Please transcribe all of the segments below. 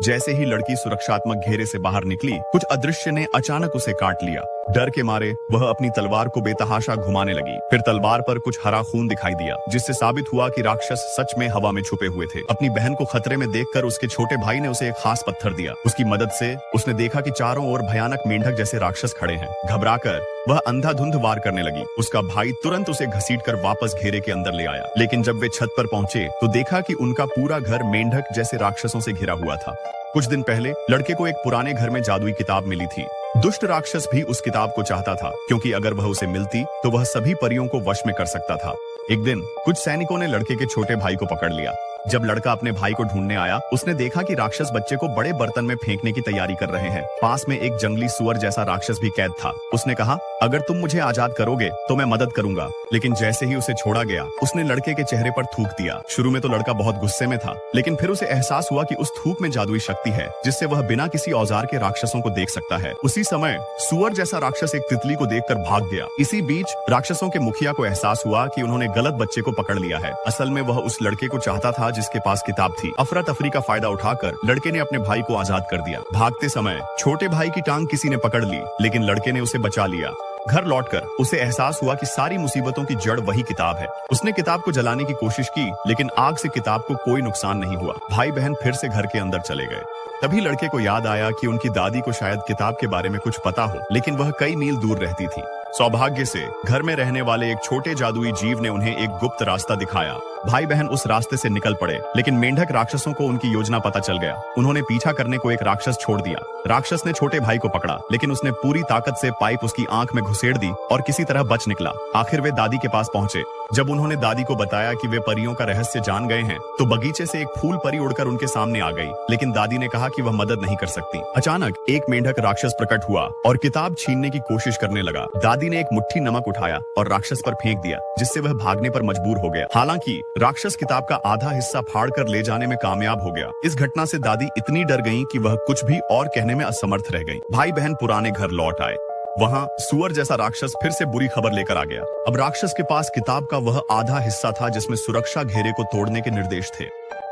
जैसे ही लड़की सुरक्षात्मक घेरे से बाहर निकली, कुछ अदृश्य ने अचानक उसे काट लिया। डर के मारे वह अपनी तलवार को बेतहाशा घुमाने लगी। फिर तलवार पर कुछ हरा खून दिखाई दिया, जिससे साबित हुआ कि राक्षस सच में हवा में छुपे हुए थे। अपनी बहन को खतरे में देखकर उसके छोटे भाई ने उसे एक खास पत्थर दिया। उसकी मदद से उसने देखा कि चारों ओर भयानक मेंढक जैसे राक्षस खड़े हैं। घबराकर वह अंधाधुंध वार करने लगी। उसका भाई तुरंत उसे घसीटकर वापस घेरे के अंदर ले आया। लेकिन जब वे छत पर पहुंचे तो देखा कि उनका पूरा घर मेंढक जैसे राक्षसों से घिरा हुआ था। कुछ दिन पहले लड़के को एक पुराने घर में जादुई किताब मिली थी। दुष्ट राक्षस भी उस किताब को चाहता था, क्योंकि अगर वह उसे मिलती तो वह सभी परियों को वश में कर सकता था। एक दिन कुछ सैनिकों ने लड़के के छोटे भाई को पकड़ लिया। जब लड़का अपने भाई को ढूंढने आया, उसने देखा कि राक्षस बच्चे को बड़े बर्तन में फेंकने की तैयारी कर रहे हैं। पास में एक जंगली सुअर जैसा राक्षस भी कैद था। उसने कहा, अगर तुम मुझे आजाद करोगे तो मैं मदद करूंगा। लेकिन जैसे ही उसे छोड़ा गया, उसने लड़के के चेहरे पर थूक दिया। शुरू में तो लड़का बहुत गुस्से में था, लेकिन फिर उसे एहसास हुआ कि उस थूक में जादुई शक्ति है, जिससे वह बिना किसी औजार के राक्षसों को देख सकता है। उसी समय सुअर जैसा राक्षस एक तितली को देखकर भाग गया। इसी बीच राक्षसों के मुखिया को एहसास हुआ कि उन्होंने गलत बच्चे को पकड़ लिया है। असल में वह उस लड़के को चाहता था जिसके पास किताब थी। अफरा तफरी का फायदा उठाकर लड़के ने अपने भाई को आजाद कर दिया। भागते समय छोटे भाई की टांग किसी ने पकड़ ली, लेकिन लड़के ने उसे बचा लिया। घर लौटकर उसे एहसास हुआ कि सारी मुसीबतों की जड़ वही किताब है। उसने किताब को जलाने की कोशिश की, लेकिन आग से किताब को कोई नुकसान नहीं हुआ। भाई बहन फिर से घर के अंदर चले गए। तभी लड़के को याद आया कि उनकी दादी को शायद किताब के बारे में कुछ पता हो, लेकिन वह कई मील दूर रहती थी। सौभाग्य से घर में रहने वाले एक छोटे जादुई जीव ने उन्हें एक गुप्त रास्ता दिखाया। भाई बहन उस रास्ते से निकल पड़े, लेकिन मेंढक राक्षसों को उनकी योजना पता चल गया। उन्होंने पीछा करने को एक राक्षस छोड़ दिया। राक्षस ने छोटे भाई को पकड़ा, लेकिन उसने पूरी ताकत से पाइप उसकी आंख में घुसेड़ दी और किसी तरह बच निकला। आखिर वे दादी के पास पहुंचे। जब उन्होंने दादी को बताया कि वे परियों का रहस्य जान गए हैं, तो बगीचे से एक फूल परी उड़कर उनके सामने आ गई, लेकिन दादी ने कहा कि वह मदद नहीं कर सकती। अचानक एक मेंढक राक्षस प्रकट हुआ और किताब छीनने की कोशिश करने लगा। दादी ने एक मुट्ठी नमक उठाया और राक्षस पर फेंक दिया, जिससे वह भागने पर मजबूर हो गया। हालांकि राक्षस किताब का आधा हिस्सा फाड़कर ले जाने में कामयाब हो गया। इस घटना से दादी इतनी डर गईं कि वह कुछ भी और कहने में असमर्थ रह गईं। भाई बहन पुराने घर लौट आए। वहाँ सुअर जैसा राक्षस फिर से बुरी खबर लेकर आ गया। अब राक्षस के पास किताब का वह आधा हिस्सा था जिसमें सुरक्षा घेरे को तोड़ने के निर्देश थे।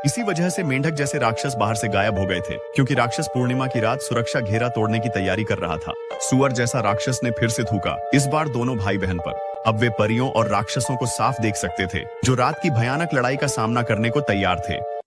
इसी वजह से मेंढक जैसे राक्षस बाहर से गायब हो गए थे, क्योंकि राक्षस पूर्णिमा की रात सुरक्षा घेरा तोड़ने की तैयारी कर रहा था। सुअर जैसा राक्षस ने फिर से थूका, इस बार दोनों भाई बहन पर। अब वे परियों और राक्षसों को साफ देख सकते थे, जो रात की भयानक लड़ाई का सामना करने को तैयार थे।